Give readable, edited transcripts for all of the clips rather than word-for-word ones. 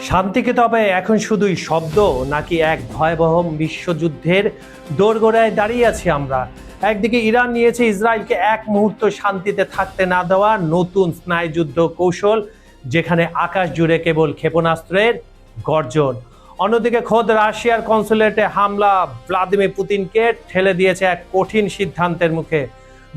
শান্তি কি তবে এখন শুধুই শব্দ, নাকি এক ভয়াবহ বিশ্বযুদ্ধের দোরগোড়ায় দাঁড়িয়ে আছি আমরা? একদিকে ইরান নিয়েছে ইসরায়েলকে এক মুহূর্ত শান্তিতে থাকতে না দেওয়া নতুন স্নায়ুযুদ্ধ কৌশল, যেখানে আকাশ জুড়ে কেবল ক্ষেপণাস্ত্রের গর্জন। অন্যদিকে খোদ রাশিয়ার কনসুলেটে হামলা ভ্লাদিমির পুতিনকে ঠেলে দিয়েছে এক কঠিন সিদ্ধান্তের মুখে।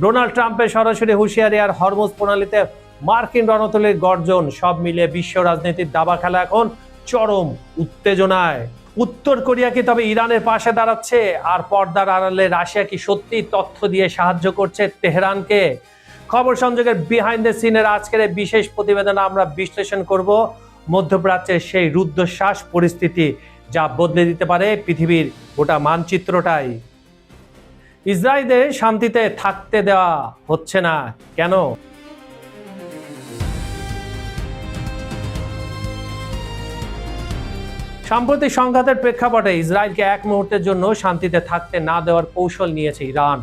ডোনাল্ড ট্রাম্পের সরাসরি হুঁশিয়ারি আর হরমুজ প্রণালীতে মার্কিন রণতরীর গর্জন, সব মিলিয়ে বিশ্ব রাজনীতির দাবা খেলা এখন চরম উত্তেজনায়। উত্তর কোরিয়া কি তবে ইরানের পাশে দাঁড়াচ্ছে? আর পর্দার আড়ালে রাশিয়া কি সত্যি তথ্য দিয়ে সাহায্য করছে তেহরানকে? খবর সংযোগের বিহাইন্ড দ্য সিনের আজকের এই বিশেষ প্রতিবেদনে আমরা বিশ্লেষণ করব মধ্যপ্রাচ্যের সেই রুদ্ধশ্বাস পরিস্থিতি, যা বদলে দিতে পারে পৃথিবীর গোটা মানচিত্রটাই। ইসরায়েলের শান্তিতে থাকতে দেওয়া হচ্ছে না কেন? সাম্প্রতিক সংঘাতের প্রেক্ষাপটে ইসরায়েলকে এক মুহূর্তের জন্য শান্তিতে থাকতে না দেওয়ার কৌশল নিয়েছে ইরান।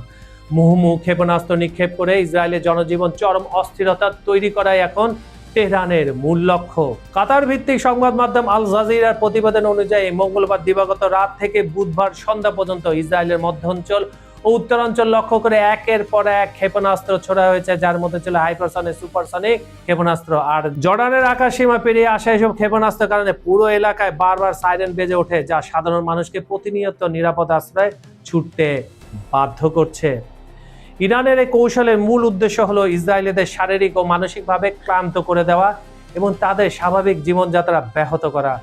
মুহুর্মুহু ক্ষেপণাস্ত্র নিক্ষেপ করে ইসরায়েলের জনজীবন চরম অস্থিরতা তৈরি করাই এখন তেহরানের মূল লক্ষ্য। কাতার ভিত্তিক সংবাদ মাধ্যম আল জাজিরার প্রতিবেদন অনুযায়ী মঙ্গলবার দিবাগত রাত থেকে বুধবার সন্ধ্যা পর্যন্ত ইসরায়েলের মধ্যাঞ্চল ও উত্তরাঞ্চল লক্ষ্য করে একের পর এক ক্ষেপণাস্ত্র ছোড়া হয়েছে, যার মধ্যে ছিল হাইপারসনিক, সুপারসনিক ক্ষেপণাস্ত্র। আর জর্ডানের আকাশ সীমা পেরিয়ে আসা এসব ক্ষেপণাস্ত্রের কারণে পুরো এলাকায় বারবার সাইরেন বেজে ওঠে, যা সাধারণ মানুষকে প্রতিনিয়ত নিরাপদ আশ্রয়ে ছুটতে বাধ্য করছে। ইরানের এই কৌশলের মূল উদ্দেশ্য হলো ইসরায়েলিদের শারীরিক ও মানসিকভাবে ক্লান্ত করে দেওয়া এবং তাদের স্বাভাবিক জীবনযাত্রা ব্যাহত করা।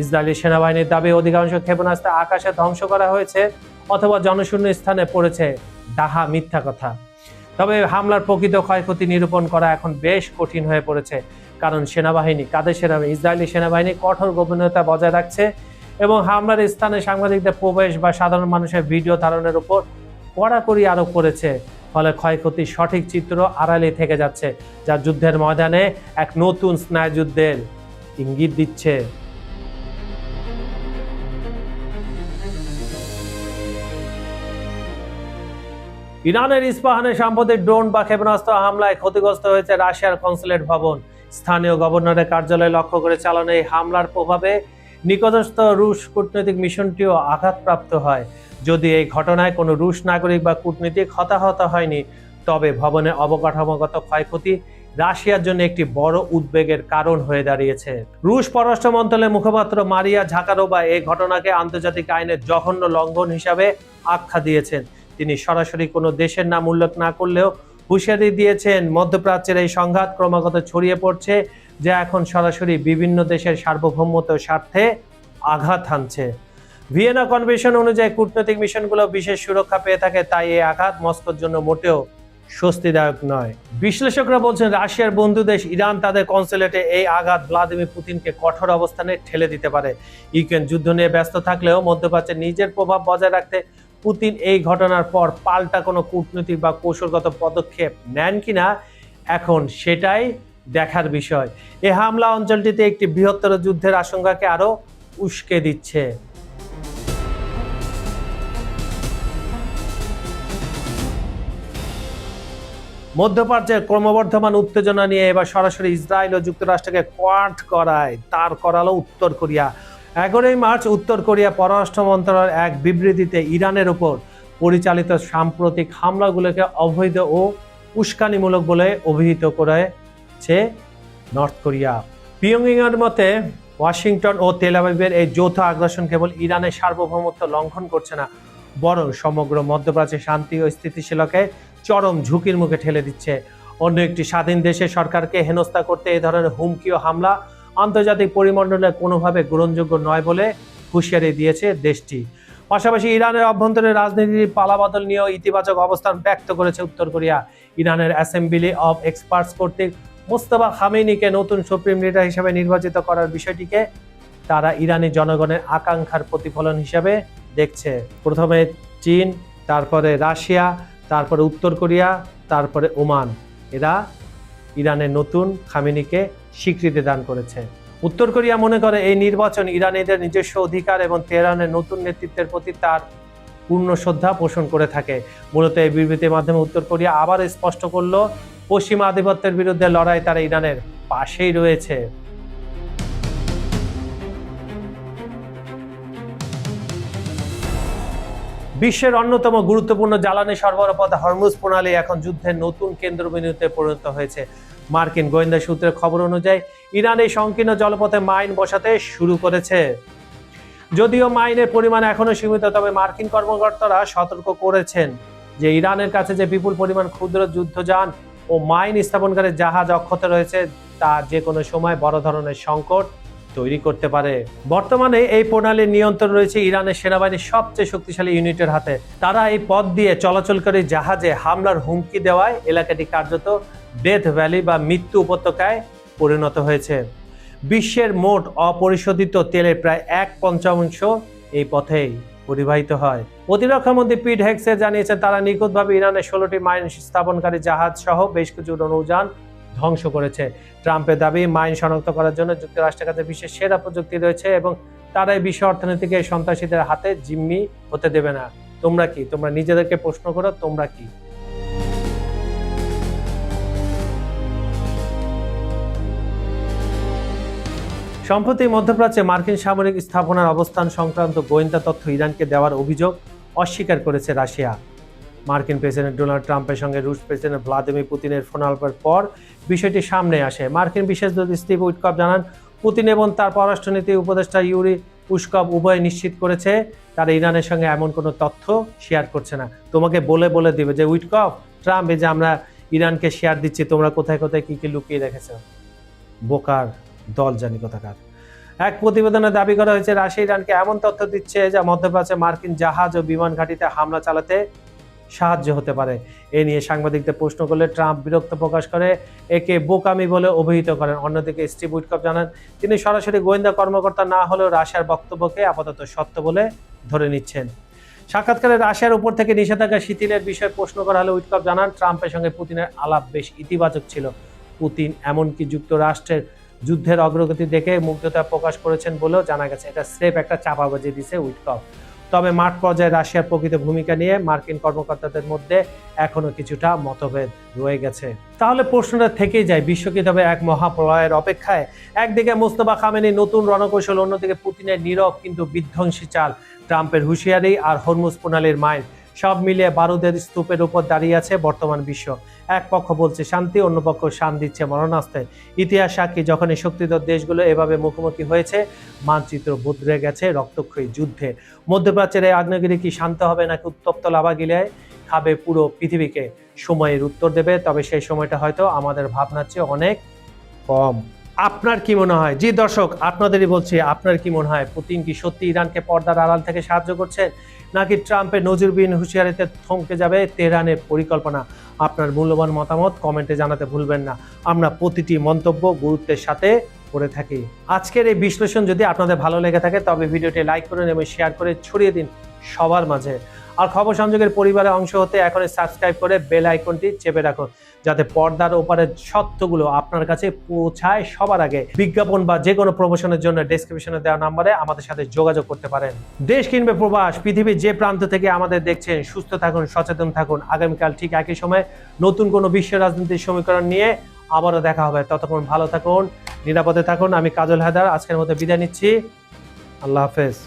ইসরায়েলি সেনাবাহিনীর দাবি অধিকাংশ ক্ষেপণাস্ত্র আকাশে ধ্বংস করা হয়েছে অথবা জনশূন্য স্থানে পড়েছে। ডাহা মিথ্যা কথা। তবে হামলার প্রকৃত ক্ষয়ক্ষতি নিরূপণ করা এখন বেশ কঠিন হয়ে পড়েছে, কারণ ইসরায়েলি সেনাবাহিনী কঠোর গোপনীয়তা বজায় রাখছে এবং হামলার স্থানে সাংবাদিকদের প্রবেশ বা সাধারণ মানুষের ভিডিও ধারণের উপর কড়াকড়ি আরোপ করেছে। ফলে ক্ষয়ক্ষতির সঠিক চিত্র আড়ালে থেকে যাচ্ছে, যা যুদ্ধের ময়দানে এক নতুন স্নায়ুযুদ্ধের ইঙ্গিত দিচ্ছে। ইরানের ইস্পাহানে সাম্প্রতিক ড্রোন বা ক্ষেপণাস্ত্র হামলায় ক্ষতিগ্রস্ত হয়েছে রাশিয়ার কনসুলেট ভবন। স্থানীয় গভর্নরের কার্যালয় লক্ষ্য করে চালানো এই হামলার প্রভাবে নিকটস্থ রুশ কূটনৈতিক মিশনটিও আঘাতপ্রাপ্ত হয়। যদি এই ঘটনায় কোনো রুশ নাগরিক বা কূটনীতিক হতাহত হয়নি, তবে ভবনে অবকাঠামোগত ক্ষয়ক্ষতি রাশিয়ার জন্য একটি বড় উদ্বেগের কারণ হয়ে দাঁড়িয়েছে। রুশ পররাষ্ট্র মন্ত্রণালয়ের মুখপাত্র মারিয়া ঝাকারোভা এই ঘটনাকে আন্তর্জাতিক আইনের জঘন্য লঙ্ঘন হিসাবে আখ্যা দিয়েছেন। তিনি সরাসরি কোনো দেশের নাম উল্লেখ না করলেও হুঁশিয়ারি দিয়েছেন, মধ্যপ্রাচ্যের এই সংঘাত ক্রমাগত ছড়িয়ে পড়ছে, যা এখন সরাসরি বিভিন্ন দেশের সার্বভৌমত্ব স্বার্থে আঘাত হানছে। ভিয়েনা কনভেনশন অনুযায়ী কূটনৈতিক মিশনগুলো বিশেষ সুরক্ষা পেয়ে থাকে, তাই এই আঘাত মস্কোর জন্য মোটেও স্বস্তিদায়ক নয়। বিশ্লেষকরা বলছেন, রাশিয়ার বন্ধু দেশ ইরান তাদের কনসুলেটে এই আঘাত ভ্লাদিমির পুতিনকে কঠোর অবস্থানে ঠেলে দিতে পারে। ইউক্রেন যুদ্ধ নিয়ে ব্যস্ত থাকলেও মধ্যপ্রাচ্যে নিজের প্রভাব বজায় রাখতে পুতিন এই ঘটনার পর পাল্টা কোনো কূটনৈতিক বা কৌশলগত পদক্ষেপ নেন কিনা, এখন সেটাই দেখার বিষয়। এই হামলা অঞ্চলটিতে একটি বৃহত্তর যুদ্ধের আশঙ্কাকে আরো উস্কে দিচ্ছে। মধ্যপ্রাচ্যের ক্রমবর্ধমান উত্তেজনা নিয়ে এবার সরাসরি ইসরায়েল ও যুক্তরাষ্ট্রকে কোয়ার্ট করালো উত্তর কোরিয়া। 11 মার্চ উত্তর কোরিয়া পররাষ্ট্র মন্ত্রণালয়ের এক বিবৃতিতে ইরানের উপর পরিচালিত সাম্প্রতিক হামলাগুলোকে অবৈধ ও উস্কানিমূলক বলে অভিহিত করেছে নর্থ কোরিয়া। পিয়ংইয়াংয়ের মতে ওয়াশিংটন ও তেল আবিবের এই যৌথ আগ্রাসন কেবল ইরানের সার্বভৌমত্ব লঙ্ঘন করছে না, বরং সমগ্র মধ্যপ্রাচ্যের শান্তি ও স্থিতিশীলকে চরম ঝুঁকির মুখে ঠেলে দিচ্ছে। অন্য একটি স্বাধীন দেশের সরকারকে হেনস্থা করতে এই ধরনের হুমকি ও হামলা আন্তর্জাতিক পরিমণ্ডলে কোনোভাবে গ্রহণযোগ্য নয় বলে হুঁশিয়ারি দিয়েছে দেশটি। পাশাপাশি ইরানের অভ্যন্তরীণ রাজনীতির পালাবদল নিয়েও ইতিবাচক অবস্থান ব্যক্ত করেছে উত্তর কোরিয়া। ইরানের অ্যাসেম্বলি অব এক্সপার্টস কর্তৃক মোস্তফা খামেনিকে নতুন সুপ্রিম লিডার হিসেবে নির্বাচিত করার বিষয়টিকে তারা ইরানি জনগণের আকাঙ্ক্ষার প্রতিফলন হিসেবে দেখছে। প্রথমে চীন, তারপরে রাশিয়া, তারপরে উত্তর কোরিয়া, তারপরে ওমান, এরা ইরানের নতুন খামেনিকে স্বীকৃতি দান করেছে। উত্তর কোরিয়া মনে করে এই নির্বাচন ইরানিদের নিজস্ব অধিকার এবং তেহরানের নতুন নেতৃত্বের প্রতি তার পূর্ণ শ্রদ্ধা পোষণ করে থাকে। মূলত এই বিবৃতির মাধ্যমে উত্তর কোরিয়া আবার স্পষ্ট করল, পশ্চিমা আধিপত্যের বিরুদ্ধে লড়াই তারা ইরানের পাশেই রয়েছে। বিশ্বের অন্যতম গুরুত্বপূর্ণ জ্বালানি সরবরাহ পথ হরমুজ প্রণালী এখন যুদ্ধের নতুন কেন্দ্রবিন্দুতে পরিণত হয়েছে। মার্কিন গোয়েন্দা সূত্রের খবর অনুযায়ী ইরান এই সংকীর্ণ জলপথে মাইন বসাতে শুরু করেছে। যদিও মাইনের পরিমাণ এখনো সীমিত, তবে মার্কিন কর্মকর্তারা সতর্ক করেছেন যে ইরানের কাছে যে বিপুল পরিমাণ ক্ষুদ্র যুদ্ধযান ও মাইন স্থাপনকারী জাহাজ অক্ষত রয়েছে, তা যে কোনো সময় বড় ধরনের সংকট তৈরি করতে পারে। বর্তমানে এই প্রণালীর নিয়ন্ত্রণ রয়েছে ইরানের সেনাবাহিনীর সবচেয়ে শক্তিশালী ইউনিটের হাতে। তারা এই পথ দিয়ে চলাচলকারী জাহাজে হামলার হুমকি দেওয়ায় এলাকাটি কার্যত ডেথ ভ্যালি বা মৃত্যু উপত্যকায় পরিণত হয়েছে। বিশ্বের মোট অপরিশোধিত তেলের প্রায় 1/5 এই পথেই পরিবাহিত হয়। প্রতিরক্ষা মন্ত্রী পিট হেগসেট জানিয়েছেন তারা নিখুঁতভাবে ইরানের 16টি মাইন স্থাপনকারী জাহাজ সহ বেশ কিছু নৌযান ধ্বংস করেছে। ট্রাম্পের দাবি, মাইন শনাক্ত করার জন্য যুক্তরাষ্ট্রের কাছে বিশ্বের সেরা প্রযুক্তি রয়েছে এবং তারা এই বিশ্ব অর্থনীতিকে সন্ত্রাসীদের হাতে জিম্মি হতে দেবে না। তোমরা কি? তোমরা নিজেদেরকে প্রশ্ন করো, তোমরা কি? সম্প্রতি মধ্যপ্রাচ্যে মার্কিন সামরিক স্থাপনার অবস্থান সংক্রান্ত গোয়েন্দা তথ্য ইরানকে দেওয়ার অভিযোগ অস্বীকার করেছে রাশিয়া। মার্কিন প্রেসিডেন্ট ডোনাল্ড ট্রাম্পের সঙ্গে রুশ প্রেসিডেন্ট ভ্লাদিমির পুতিনের ফোন আলাপের পর বিষয়টি সামনে আসে। মার্কিন বিশেষ দূত স্টিভ উইটকফ জানান, পুতিন এবং তার পররাষ্ট্রনীতি উপদেষ্টা ইউরি উশকভ উভয় নিশ্চিত করেছে তারা ইরানের সঙ্গে এমন কোনো তথ্য শেয়ার করছে না। তোমাকে বলে দিবে যে উইটকফ, ট্রাম্প এই যে আমরা ইরানকে শেয়ার দিচ্ছি, তোমরা কোথায় কোথায় কি কি লুকিয়ে রেখেছো। বোকার দল জানি কোথাকার। এক প্রতিবেদনে দাবি করা হয়েছে রাশিয়া ইরানকে এমন তথ্য দিচ্ছে যা মধ্যপ্রাচ্যে মার্কিন জাহাজ ও বিমান ঘাঁটিতে হামলা চালাতে সাহায্য হতে পারে। এ নিয়ে সাংবাদিকদের প্রশ্ন করলে ট্রাম্প বিরক্ত প্রকাশ করে একে বোকামি বলে অভিহিত করেন। অন্যদিকে স্টিভ উইটকফ জানান তিনি সরাসরি গোয়েন্দা কর্মকর্তা না হলেও রাশিয়ার বক্তব্যকে আপাতত সত্য বলে ধরে নিচ্ছেন। সাক্ষাৎকারে রাশিয়ার উপর থেকে নিষেধাজ্ঞা শিথিলের বিষয়ে প্রশ্ন করা হলে উইটকফ জানান ট্রাম্পের সঙ্গে পুতিনের আলাপ বেশ ইতিবাচক ছিল। পুতিন এমনকি যুক্তরাষ্ট্রের যুদ্ধের অগ্রগতি দেখে মুগ্ধতা প্রকাশ করেছেন বলেও জানা গেছে। এটা স্রেফ একটা চাপাবাজি দিছে উইটকফ। তবে মাঠ পর্যায়ে রাশিয়ার প্রকৃত ভূমিকা নিয়ে মার্কিন কর্মকর্তাদের মধ্যে এখনো কিছুটা মতভেদ রয়ে গেছে। তাহলে প্রশ্নটা থেকেই যায়, বিশ্ব কি তবে এক মহাপ্রলয়ের অপেক্ষায়? একদিকে মোস্তফা খামেনির নতুন রণকৌশল, অন্যদিকে পুতিনের নীরব কিন্তু বিধ্বংসী চাল, ট্রাম্পের হুঁশিয়ারি আর হরমুজ প্রণালীর মাইল, সব মিলিয়ে বারুদের স্তূপের উপর দাঁড়িয়ে আছে বর্তমান বিশ্ব। এক পক্ষ বলছে শান্তি, অন্য পক্ষ শান দিচ্ছে মরণাস্ত্রে। ইতিহাস সাক্ষী, যখন এই শক্তিধর দেশগুলো এভাবে মুখোমুখি হয়েছে, মানচিত্র বদলে গেছে রক্তক্ষয়ী যুদ্ধে। মধ্যপ্রাচ্যের এই আগ্নেয়গিরি কি শান্ত হবে নাকি উত্তপ্ত লাভা গিলে খাবে পুরো পৃথিবীকে? সময়ের উত্তর দেবে, তবে সেই সময়টা হয়তো আমাদের ভাবনার চেয়ে অনেক কম। আপনার কি মনে হয়? জি দর্শক, আপনাদেরই বলছি, আপনার কি মনে হয় পুতিন কি সত্যি ইরানকে পর্দার আড়াল থেকে সাহায্য করছেন, নাকি ট্রাম্পের নজিরবিহীন হুঁশিয়ারিতে থমকে যাবে তেহরানের পরিকল্পনা? আপনার মূল্যবান মতামত কমেন্টে জানাতে ভুলবেন না। আমরা প্রতিটি মন্তব্য গুরুত্বের সাথে করে থাকি। আজকের এই বিশ্লেষণ যদি আপনাদের ভালো লেগে থাকে তবে ভিডিওটি লাইক করুন এবং শেয়ার করে ছড়িয়ে দিন সবার মাঝে। আর খবর সংযোগের পরিবারের অংশ হতে এখনই সাবস্ক্রাইব করে বেল আইকনটি চেপে রাখুন, যাতে পর্দার ওপারের সত্যগুলো আপনার কাছে পৌঁছায় সবার আগে। বিজ্ঞাপন বা যে কোনো প্রমোশনের জন্য ডেসক্রিপশনে দেওয়া নম্বরে আমাদের সাথে যোগাযোগ করতে পারেন। দেশ কিংবা প্রবাস, পৃথিবীর যে প্রান্ত থেকে আমাদের দেখছেন, সুস্থ থাকুন, সচেতন থাকুন। আগামীকাল ঠিক একই সময় নতুন কোনো বিশ্ব রাজনীতির সমীকরণ নিয়ে আবারও দেখা হবে। ততক্ষণ ভালো থাকুন, নিরাপদে থাকুন। আমি কাজল হায়দার আজকের মতো বিদায় নিচ্ছি। আল্লাহ হাফেজ।